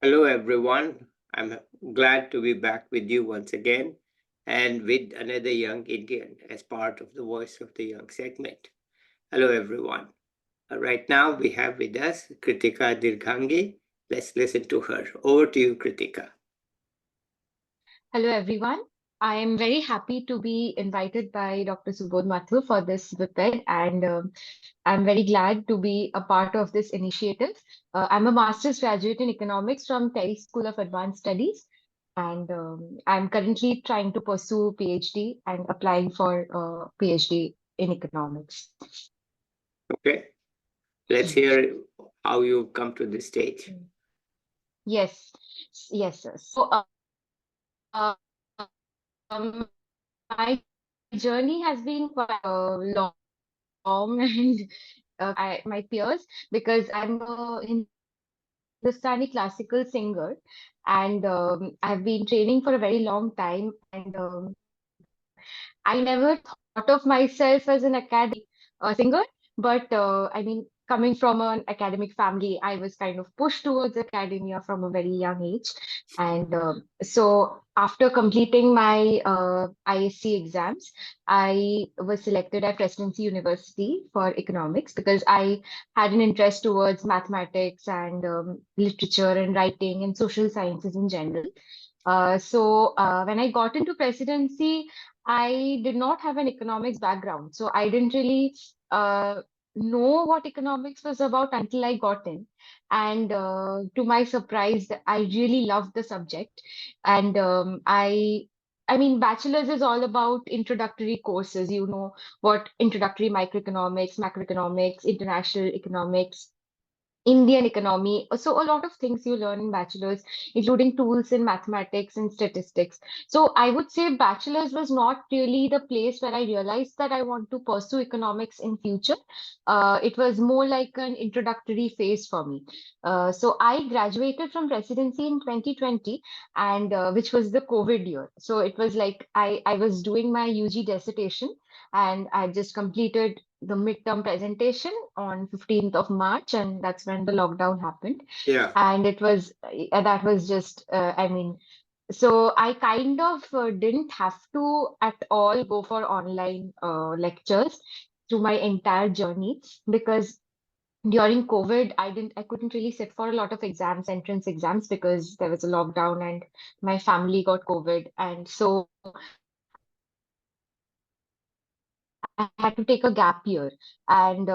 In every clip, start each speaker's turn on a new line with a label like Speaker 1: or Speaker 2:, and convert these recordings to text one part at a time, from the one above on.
Speaker 1: Hello, everyone. I'm glad to be back with you once again and with another young Indian as part of the Voice of the Young segment. Hello, everyone. Right now, we have with us Krittika Dirghangi. Let's listen to her. Over to you, Krittika.
Speaker 2: Hello, everyone. I am very happy to be invited by Dr. Mathur for this Vidped, and I'm very glad to be a part of this initiative. I'm a master's graduate in economics from TERI School of Advanced Studies, and I'm currently trying to pursue PhD and applying for PhD in economics.
Speaker 1: Okay, let's hear how you come to this stage.
Speaker 2: Yes, yes, sir. Uh, um, my journey has been quite long and my peers because I'm a Hindustani classical singer and I've been training for a very long time and I never thought of myself as an academic singer, but coming from an academic family, I was kind of pushed towards academia from a very young age. And so after completing my ISC exams, I was selected at Presidency University for economics because I had an interest towards mathematics and literature and writing and social sciences in general. So when I got into presidency, I did not have an economics background, so I didn't really know what economics was about until I got in. And to my surprise, I really loved the subject. And I mean, bachelor's is all about introductory courses. You know what introductory microeconomics, macroeconomics, international economics, Indian economy. So a lot of things you learn in bachelor's, including tools in mathematics and statistics. So I would say bachelor's was not really the place where I realized that I want to pursue economics in future. It was more like an introductory phase for me. So I graduated from residency in 2020, and which was the COVID year. So it was like I was doing my UG dissertation, and I just completed the midterm presentation on 15th of March, and that's when the lockdown happened.
Speaker 1: Yeah,
Speaker 2: And it was that was just, so I kind of didn't have to at all go for online lectures through my entire journey because during COVID, I couldn't really sit for a lot of exams, entrance exams, because there was a lockdown and my family got COVID. And so I had to take a gap year. And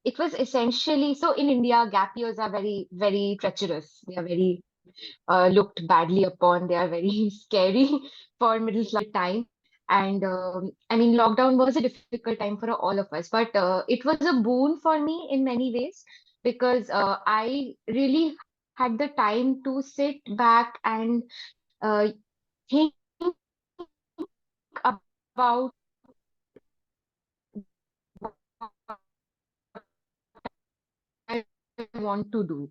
Speaker 2: it was essentially so in India, gap years are very, very treacherous. They are very looked badly upon. They are very scary for middle class time. And I mean, lockdown was a difficult time for all of us, but it was a boon for me in many ways because I really had the time to sit back and think about I want to do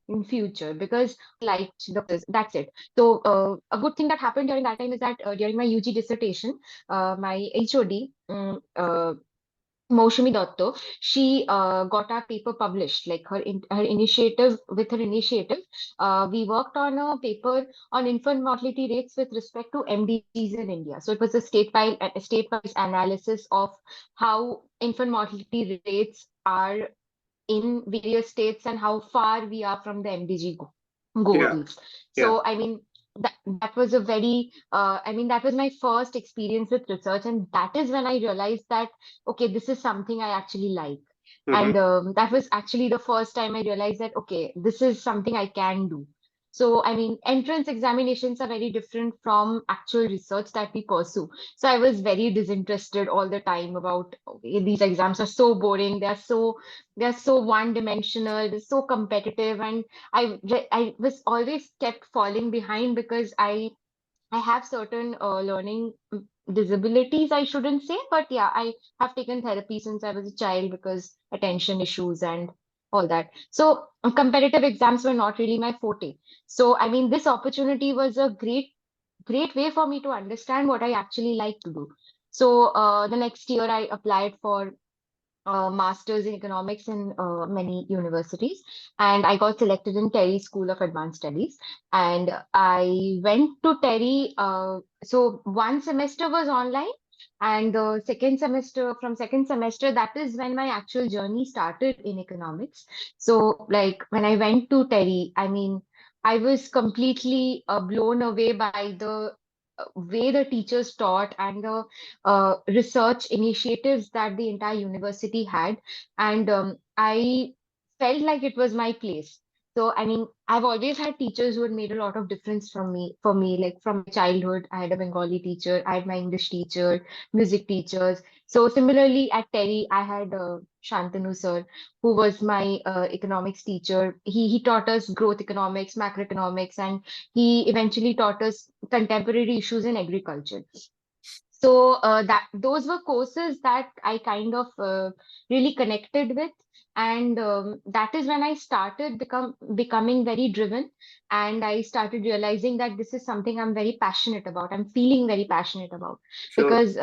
Speaker 2: in future because liked the courses. That's it. So a good thing that happened during that time is that during my UG dissertation, my HOD, Moushami Dotto, she got our paper published, like her initiative. With her initiative, we worked on a paper on infant mortality rates with respect to MDGs in India. So it was a state-wise analysis of how infant mortality rates are in various states and how far we are from the MDG
Speaker 1: yeah,
Speaker 2: goals.
Speaker 1: yeah.
Speaker 2: So, I mean, that was a very, that was my first experience with research. And that is when I realized that, okay, this is something I actually like.
Speaker 1: Mm-hmm.
Speaker 2: And that was actually the first time I realized that, okay, this is something I can do. So, I mean, entrance examinations are very different from actual research that we pursue. So I was very disinterested all the time about, okay, these exams are so boring. They're so one-dimensional. They're so competitive, and I was always kept falling behind because I have certain learning disabilities, I shouldn't say, but yeah, I have taken therapy since I was a child because attention issues and all that. So competitive exams were not really my forte. So I mean, this opportunity was a great way for me to understand what I actually like to do. So the next year I applied for master's in economics in many universities, and I got selected in TERI School of Advanced Studies. And I went to TERI. So one semester was online, and the from second semester, that is when my actual journey started in economics. So, like when I went to TERI, I mean, I was completely blown away by the way the teachers taught and the research initiatives that the entire university had. And I felt like it was my place. So, I mean, I've always had teachers who had made a lot of difference for me, like from my childhood. I had a Bengali teacher, I had my English teacher, music teachers. So, similarly at TERI, I had Shantanu sir, who was my economics teacher. He taught us growth economics, macroeconomics, and he eventually taught us contemporary issues in agriculture. So that those were courses that I kind of really connected with, and that is when I started becoming very driven, and I started realizing that this is something I'm very passionate about. I'm feeling very passionate about
Speaker 1: Sure.
Speaker 2: because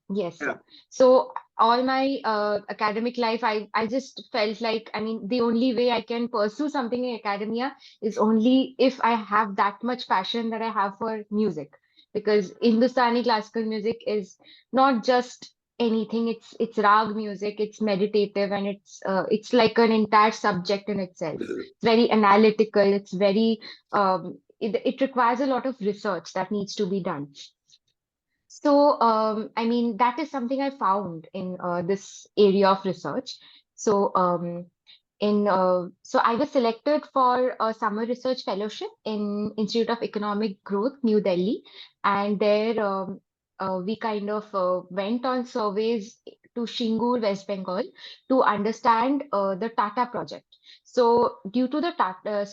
Speaker 2: yes,
Speaker 1: Yeah.
Speaker 2: sir. So all my academic life, I just felt like, I mean, the only way I can pursue something in academia is only if I have that much passion that I have for music, because Hindustani classical music is not just anything. It's rag music. It's meditative, and it's like an entire subject in itself. It's very analytical. It's very it requires a lot of research that needs to be done. So, I mean, that is something I found in this area of research. So, so I was selected for a summer research fellowship in Institute of Economic Growth, New Delhi, and there we kind of went on surveys to Shingur, West Bengal, to understand the Tata project. So, due to the Tata,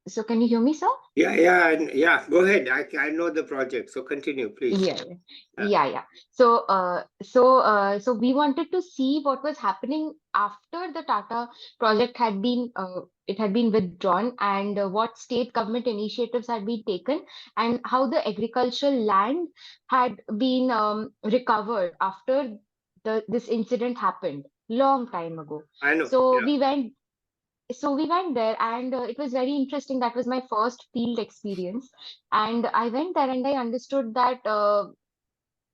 Speaker 2: so can you hear me, sir?
Speaker 1: Yeah, yeah, and yeah. Go ahead. I know the project, so continue, please.
Speaker 2: Yeah,
Speaker 1: Yeah,
Speaker 2: yeah. So we wanted to see what was happening after the Tata project had been it had been withdrawn, and what state government initiatives had been taken, and how the agricultural land had been recovered after the this incident happened long time ago.
Speaker 1: I know.
Speaker 2: So
Speaker 1: Yeah,
Speaker 2: we went so we went there, and it was very interesting. That was my first field experience, and I went there and I understood that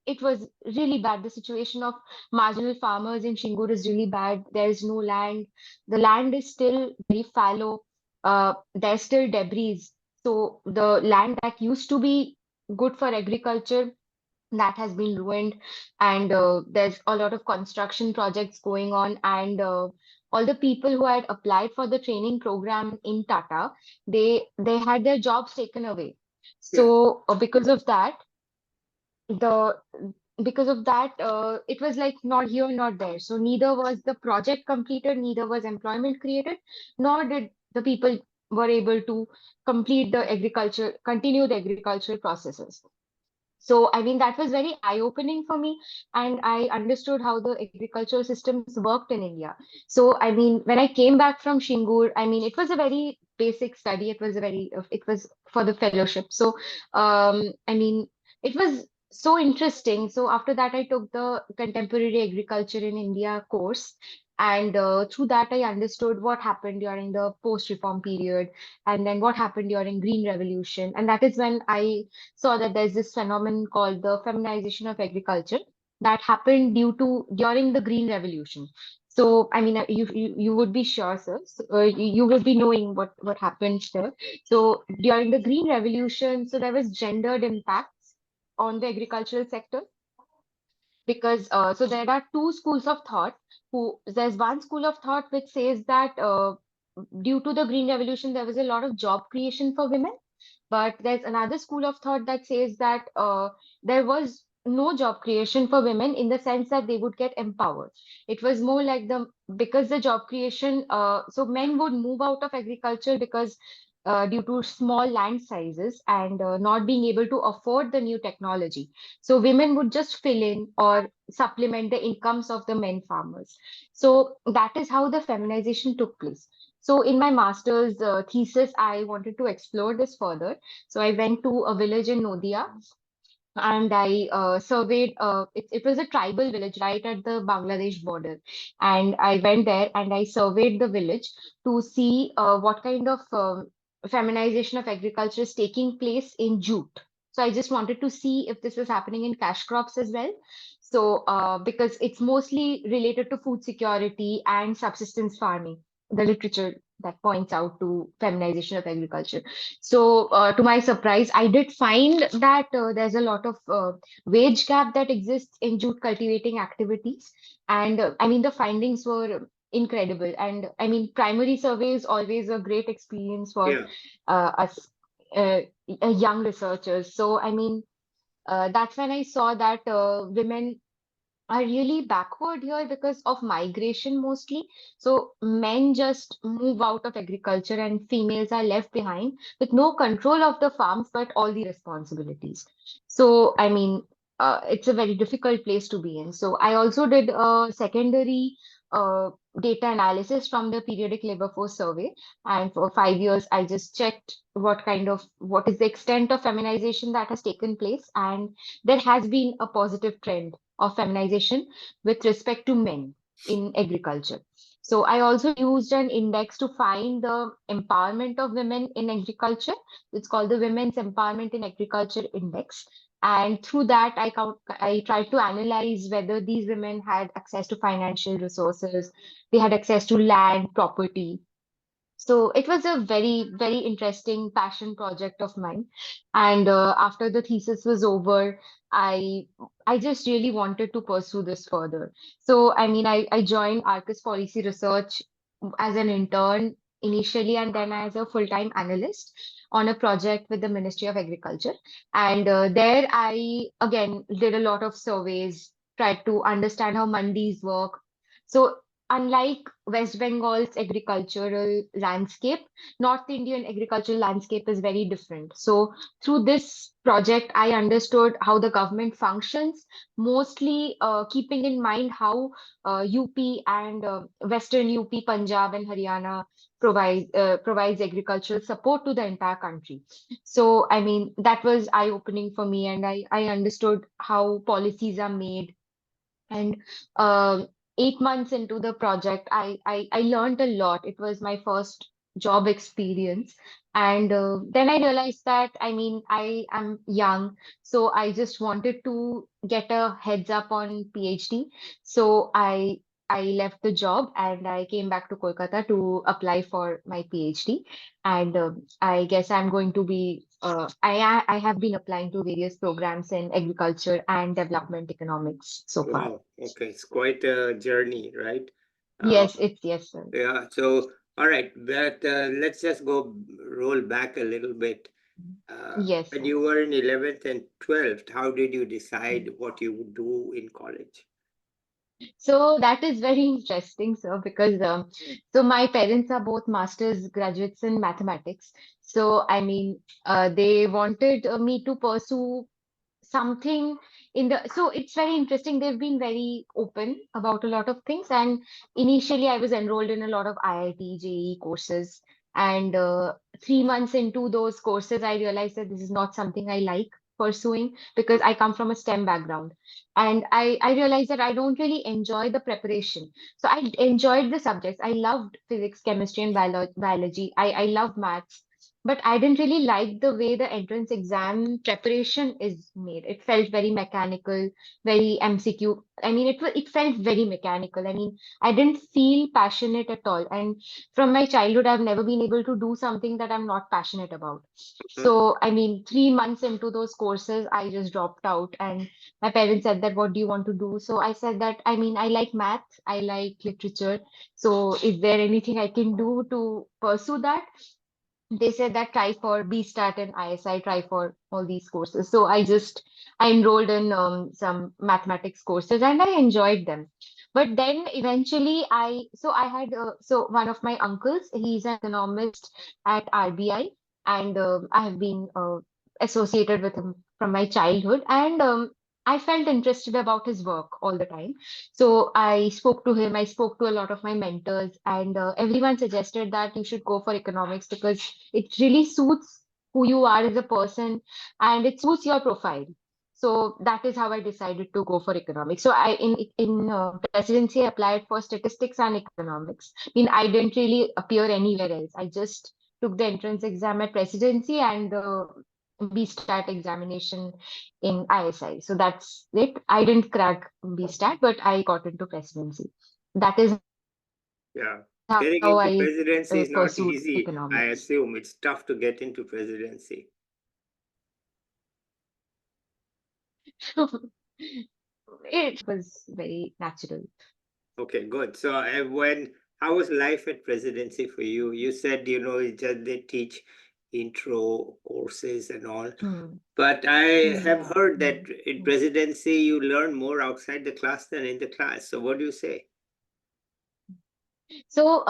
Speaker 2: it was really bad. The situation of marginal farmers in Shingur is really bad. There's no land. The land is still very fallow. There's still debris. So the land that used to be good for agriculture, that has been ruined, and there's a lot of construction projects going on, and all the people who had applied for the training program in Tata, they had their jobs taken away.
Speaker 1: yeah.
Speaker 2: So the because of that, it was like not here, not there. So neither was the project completed, neither was employment created, nor did the people were able to continue the agricultural processes. So, I mean, that was very eye-opening for me, and I understood how the agricultural systems worked in India. So, I mean, when I came back from Shingur, I mean, it was a very basic study. It was for the fellowship. So, I mean, it was so interesting. So, after that, I took the Contemporary Agriculture in India course, and through that, I understood what happened during the post-reform period, and then what happened during Green Revolution, and that is when I saw that there's this phenomenon called the feminization of agriculture that happened due to during the Green Revolution. So, I mean, you would be sure, sir. So, you would be knowing what happened there. So, during the Green Revolution, so there was gendered impacts on the agricultural sector, because so there are two schools of thought. There's one school of thought which says that due to the Green Revolution, there was a lot of job creation for women, but there's another school of thought that says that there was no job creation for women in the sense that they would get empowered. It was more like because the job creation, so men would move out of agriculture because due to small land sizes and not being able to afford the new technology. So women would just fill in or supplement the incomes of the men farmers. So that is how the feminization took place. So in my master's thesis, I wanted to explore this further. So I went to a village in Nodia, and I surveyed. It was a tribal village right at the Bangladesh border, and I went there and I surveyed the village to see what kind of feminization of agriculture is taking place in jute. So I just wanted to see if this was happening in cash crops as well. So because it's mostly related to food security and subsistence farming, the literature that points out to feminization of agriculture. So, to my surprise, I did find that there's a lot of wage gap that exists in jute cultivating activities. And I mean, the findings were incredible. And I mean, primary survey is always a great experience for
Speaker 1: Yeah,
Speaker 2: us young researchers. So, I mean, that's when I saw that women are really backward here because of migration mostly. So men just move out of agriculture and females are left behind with no control of the farms but all the responsibilities. So, I mean, it's a very difficult place to be in. So I also did a secondary uh, data analysis from the periodic labor force survey. And for 5 years, I just checked what is the extent of feminization that has taken place. And there has been a positive trend of feminization with respect to men in agriculture. So I also used an index to find the empowerment of women in agriculture. It's called the Women's Empowerment in Agriculture Index. And through that, I tried to analyze whether these women had access to financial resources, they had access to land, property, so it was a very, very interesting passion project of mine. And after the thesis was over, I I just really wanted to pursue this further. So I mean, I joined Arcus Policy Research as an intern initially, and then as a full-time analyst on a project with the Ministry of Agriculture. And there I again did a lot of surveys, tried to understand how mandis work. So unlike West Bengal's agricultural landscape, North Indian agricultural landscape is very different. So through this project, I understood how the government functions, mostly keeping in mind how UP and Western UP, Punjab, and Haryana provides agricultural support to the entire country. So I mean that was eye-opening for me, and I understood how policies are made and 8 months into the project, I learned a lot. It was my first job experience. And then I realized that, I mean, I am young, so I just wanted to get a heads up on PhD. So I left the job and I came back to Kolkata to apply for my PhD. And I guess I'm going to be, I have been applying to various programs in agriculture and development economics so far.
Speaker 1: wow. Okay, it's quite a journey, right? Uh,
Speaker 2: Yes, sir.
Speaker 1: yeah. So, all right, but let's just go roll back a little bit.
Speaker 2: Yes,
Speaker 1: When
Speaker 2: sir.
Speaker 1: you were in 11th and 12th, how did you decide
Speaker 2: Mm.
Speaker 1: what you would do in college?
Speaker 2: So that is very interesting, sir, because so my parents are both masters graduates in mathematics. So I mean, they wanted me to pursue something in the so it's very interesting. They've been very open about a lot of things, and initially I was enrolled in a lot of IIT JEE courses, and 3 months into those courses I realized that this is not something I like pursuing because I come from a STEM background, and I realized that I don't really enjoy the preparation. So I enjoyed the subjects. I loved physics, chemistry, and biology. I love maths, but I didn't really like the way the entrance exam preparation is made. It felt very mechanical, very MCQ. I mean, it felt very mechanical. I mean, I didn't feel passionate at all. And from my childhood, I've never been able to do something that I'm not passionate about.
Speaker 1: Mhm.
Speaker 2: So, I mean, 3 months into those courses, I just dropped out. And my parents said that, what do you want to do? So I said that, I mean, I like math, I like literature. So is there anything I can do to pursue that? They said that try for BStat and ISI, try for all these courses. So I enrolled in some mathematics courses and I enjoyed them. But then eventually so one of my uncles, he's an economist at RBI, and I have been associated with him from my childhood. And I felt interested about his work all the time. So I spoke to him, I spoke to a lot of my mentors, and everyone suggested that you should go for economics because it really suits who you are as a person and it suits your profile. So that is how I decided to go for economics. So in presidency, I applied for statistics and economics. I mean, I didn't really appear anywhere else. I just took the entrance exam at presidency and the BStat examination in ISI. So that's it. I didn't crack BStat, but I got into presidency. That is how I
Speaker 1: Yeah. Getting
Speaker 2: pursued
Speaker 1: into presidency is not
Speaker 2: economics.
Speaker 1: easy. I assume it's tough to get into presidency.
Speaker 2: It was very natural.
Speaker 1: Okay, good. So, how was life at presidency for you? You said, it's just they teach intro courses and all.
Speaker 2: Hmm.
Speaker 1: But I have
Speaker 2: Yeah.
Speaker 1: heard that
Speaker 2: Hmm.
Speaker 1: in
Speaker 2: Hmm.
Speaker 1: presidency, you learn more outside the class than in the class. So, what do you say?
Speaker 2: So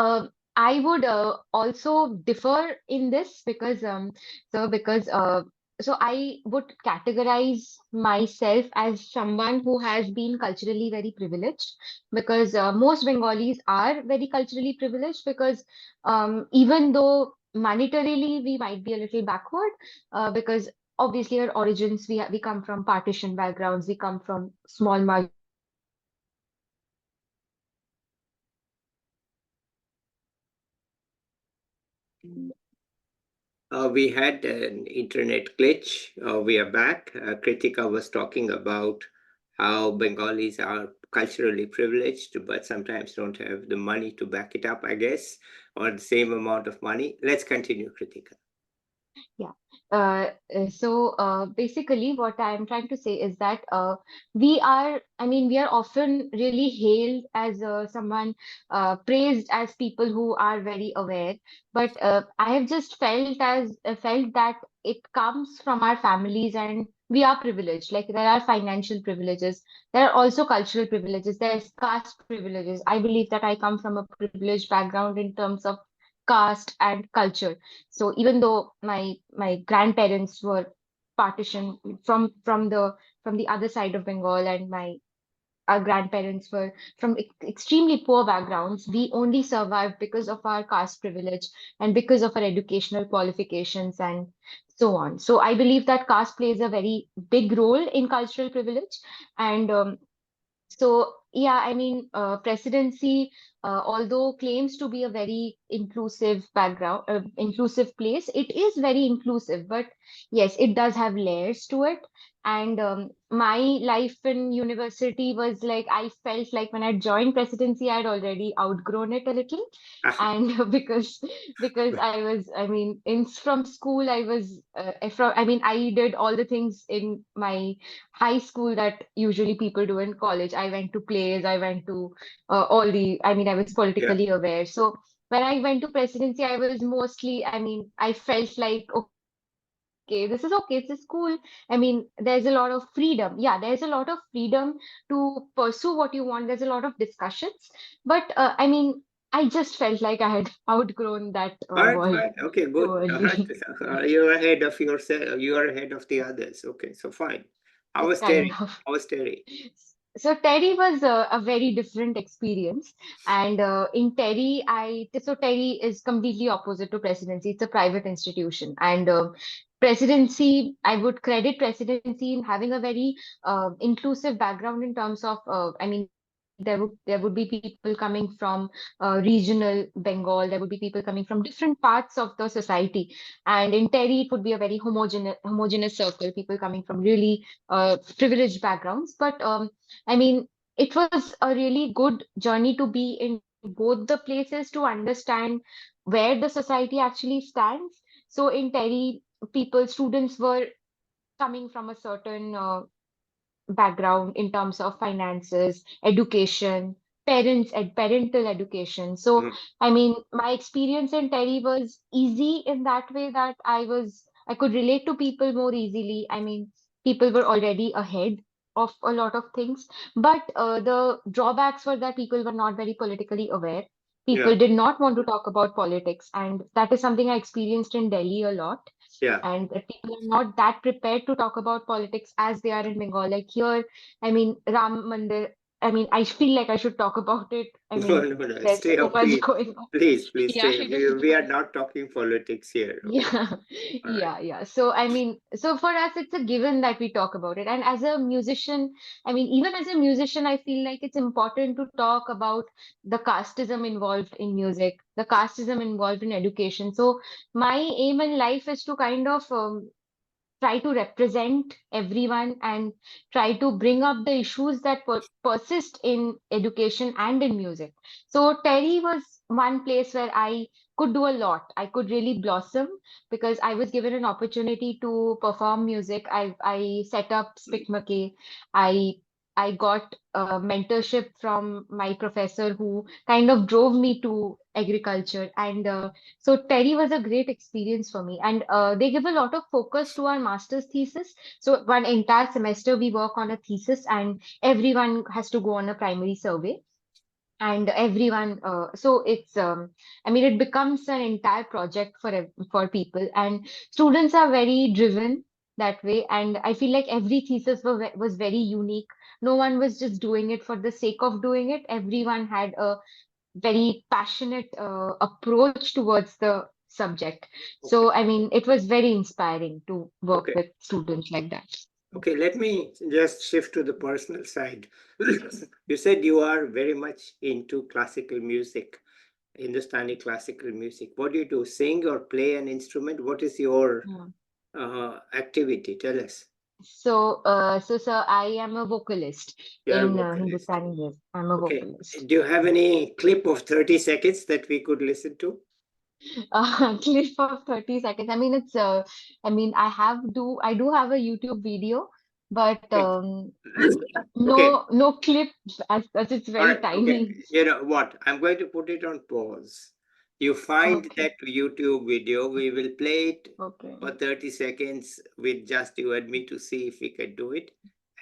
Speaker 2: I would also differ in this because because so I would categorize myself as someone who has been culturally very privileged because most Bengalis are very culturally privileged because even though monetarily we might be a little backward because obviously our origins we come from partition backgrounds, we come from small marginalized backgrounds, but
Speaker 1: We had an internet glitch. We are back. Kritika was talking about how Bengalis are culturally privileged, but sometimes don't have the money to back it up, I guess, or the same amount of money. Let's continue, Kritika.
Speaker 2: Yeah. Basically, what I'm trying to say is that we are often really hailed as someone praised as people who are very aware. But I have just felt that it comes from our families and we are privileged. Like there are financial privileges, there are also cultural privileges, there's caste privileges. I believe that I come from a privileged background in terms of caste and culture. So even though my grandparents were partitioned from the other side of Bengal, and my our grandparents were from extremely poor backgrounds, we only survived because of our caste privilege and because of our educational qualifications and so on. So I believe that caste plays a very big role in cultural privilege, and so, yeah, presidency, although claims to be a very inclusive background, inclusive place, it is very inclusive. But yes, it does have layers to it. And my life in university was like, I felt like when I joined presidency, I'd already outgrown it a little.
Speaker 1: Ah,
Speaker 2: And because I was, I mean, in from school, I was I did all the things in my high school that usually people do in college. I went to plays, I went to I was
Speaker 1: yeah.
Speaker 2: politically aware. So when I went to presidency, I was mostly, I felt like, okay, this is okay, this is cool. There's a lot of freedom. Yeah, there's a lot of freedom to pursue what you want. There's a lot of discussions. But I just felt like I had outgrown that
Speaker 1: All
Speaker 2: world
Speaker 1: right, fine. Okay,
Speaker 2: too
Speaker 1: good. All
Speaker 2: early.
Speaker 1: right. You're ahead of yourself. You are ahead of the others. Okay, so fine. How was
Speaker 2: Kind
Speaker 1: Terry?
Speaker 2: of.
Speaker 1: How was Terry?
Speaker 2: So TERI was a very different experience, and in TERI, TERI is completely opposite to presidency. It's a private institution, and presidency, I would credit presidency in having a very inclusive background in terms of, there would be people coming from regional Bengal. There would be people coming from different parts of the society, and in TERI, it would be a very homogeneous circle. People coming from really privileged backgrounds, but it was a really good journey to be in both the places to understand where the society actually stands. So in TERI, students were coming from a certain background in terms of finances, education, parental education. So,
Speaker 1: Mhm.
Speaker 2: my experience in TERI was easy in that way that I could relate to people more easily. People were already ahead of a lot of things, but the drawbacks were that people were not very politically aware.
Speaker 1: Yeah,
Speaker 2: People did not want to talk about politics, and that is something I experienced in Delhi a lot,
Speaker 1: yeah.
Speaker 2: and that people are not that prepared to talk about politics as they are in Bengal. Like here, Ram Mandir. I mean, I feel like I should talk about it. I
Speaker 1: No,
Speaker 2: mean,
Speaker 1: no, no.
Speaker 2: there's
Speaker 1: Stay
Speaker 2: so
Speaker 1: up,
Speaker 2: much
Speaker 1: please.
Speaker 2: going on.
Speaker 1: Please
Speaker 2: Yeah,
Speaker 1: stay. We are not talking politics here. Okay.
Speaker 2: yeah,
Speaker 1: All right.
Speaker 2: yeah. So, I mean, so for us, it's a given that we talk about it. And as a musician, I mean, even as a musician, I feel like it's important to talk about the casteism involved in music, the casteism involved in education. So, my aim in life is to kind of try to represent everyone and try to bring up the issues that persist in education and in music. So Terry was one place where I could do a lot. I could really blossom because I was given an opportunity to perform music. I set up Spick McKay. I I got mentorship from my professor who kind of drove me to agriculture and so Terry was a great experience for me, and they give a lot of focus to our master's thesis. So one entire semester we work on a thesis, and everyone has to go on a primary survey. And everyone, so it's, I mean, it becomes an entire project for for people, and students are very driven that way. And I feel like every thesis was very unique. No one was just doing it for the sake of doing it. Everyone had a very passionate approach towards the subject.
Speaker 1: Okay.
Speaker 2: So, I mean, it was very inspiring to work
Speaker 1: Okay.
Speaker 2: with students like that.
Speaker 1: Okay. Let me just shift to the personal side. You said you are very much into classical music, Hindustani classical music. What do you do? Sing or play an instrument? What is your
Speaker 2: Yeah.
Speaker 1: activity? Tell us.
Speaker 2: So, sir, I am a vocalist
Speaker 1: You are a
Speaker 2: in
Speaker 1: vocalist.
Speaker 2: Hindustani music. I'm a
Speaker 1: Okay.
Speaker 2: vocalist.
Speaker 1: Do you have any clip of 30 seconds that we could listen to?
Speaker 2: Clip of 30 seconds. I mean, I mean, I do have a YouTube video, but
Speaker 1: Okay. Okay.
Speaker 2: no clip as it's
Speaker 1: All
Speaker 2: very
Speaker 1: right. Okay.
Speaker 2: tiny.
Speaker 1: You know what? I'm going to put it on pause. You find
Speaker 2: Okay,
Speaker 1: that YouTube video. We will play it
Speaker 2: okay,
Speaker 1: for 30 seconds with just you and me to see if we can do it.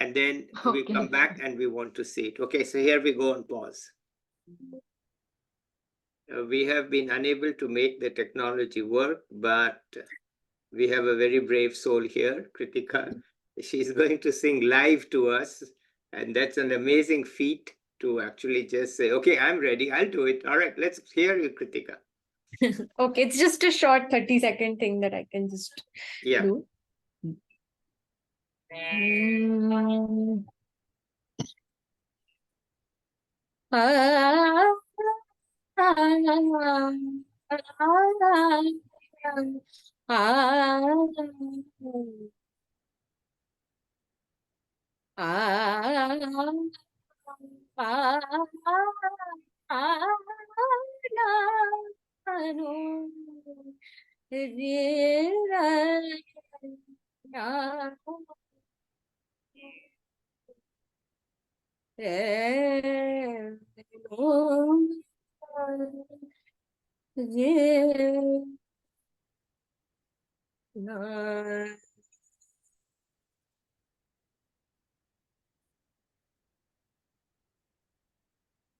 Speaker 1: And then we come
Speaker 2: okay.
Speaker 1: back and we want to see it. Okay. So here we go on pause. We have been unable to make the technology work, but we have a very brave soul here, Kritika. She's going to sing live to us, and that's an amazing feat to actually just say, okay, I'm ready, I'll do it. All right, let's hear you, Kritika.
Speaker 3: Okay, it's just a short 30-second thing that I can just
Speaker 1: Yeah.
Speaker 3: do. Mm. Ah, ah,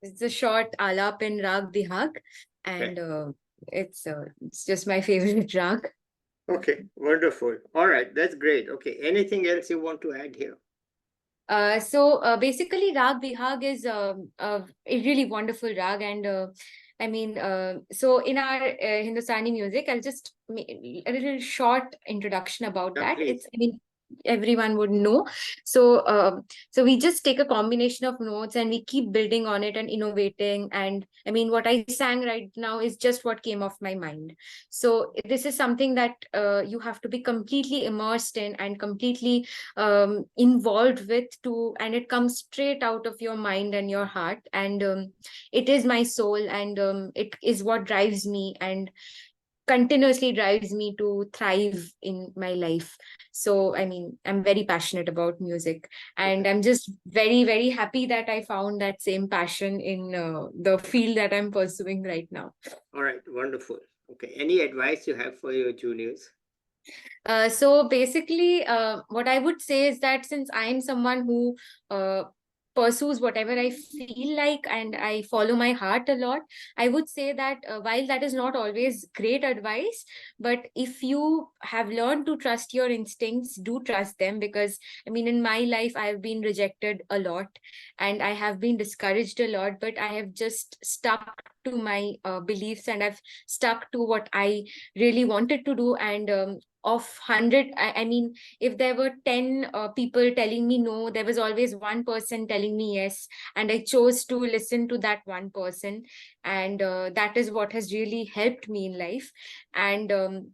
Speaker 3: It's a short alap in Rag Bihag, and it's just my favorite rag.
Speaker 1: Okay, wonderful. All right, that's great. Okay, anything else you want to add here?
Speaker 3: So basically, Rag Bihag is a really wonderful rag, and I mean, so in our Hindustani music, I'll just make a little short introduction about
Speaker 1: Yeah,
Speaker 3: that.
Speaker 1: please.
Speaker 3: I mean, everyone would know. So we just take a combination of notes and we keep building on it and innovating. And I mean, what I sang right now is just what came off my mind. So this is something that you have to be completely immersed in and completely involved with to, and it comes straight out of your mind and your heart, and it is my soul, and it is what drives me and continuously drives me to thrive in my life. So I mean, I'm very passionate about music, and
Speaker 1: Okay.
Speaker 3: I'm just very, very happy that I found that same passion in the field that I'm pursuing right now.
Speaker 1: All right, wonderful. Okay, any advice you have for your juniors?
Speaker 3: So basically, what I would say is that since I'm someone who pursues whatever I feel like and I follow my heart a lot, I would say that while that is not always great advice, but if you have learned to trust your instincts, do trust them. Because I mean, in my life, I have been rejected a lot and I have been discouraged a lot, but I have just stuck to my beliefs and I've stuck to what I really wanted to do. And of 100, I mean, if there were 10 people telling me no, there was always one person telling me yes. And I chose to listen to that one person. And that is what has really helped me in life. And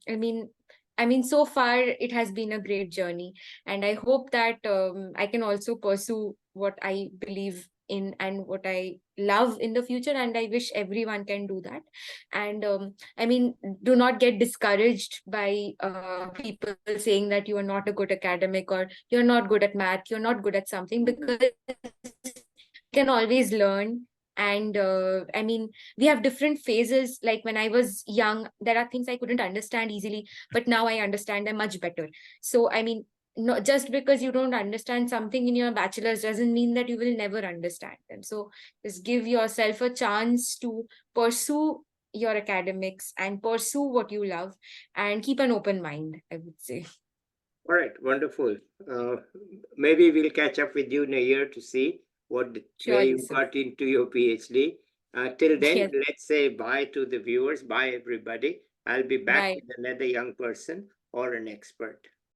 Speaker 3: I mean, so far it has been a great journey. And I hope that I can also pursue what I believe in and what I love in the future. And I wish everyone can do that. And I mean, do not get discouraged by people saying that you are not a good academic or you're not good at math, you're not good at something, because we can always learn. And I mean, we have different phases. Like when I was young, there are things I couldn't understand easily, but now I understand them much better. So I mean, not just because you don't understand something in your bachelor's doesn't mean that you will never understand them. So just give yourself a chance to pursue your academics and pursue what you love and keep an open mind, I would say.
Speaker 1: All right, wonderful. Uh, Maybe we'll catch up with you in a year to see where
Speaker 3: Surely,
Speaker 1: you
Speaker 3: sir.
Speaker 1: got into your PhD. Till then,
Speaker 3: Yes.
Speaker 1: let's say bye to the viewers. Bye, everybody. I'll be back
Speaker 3: Bye.
Speaker 1: with another young person or an expert.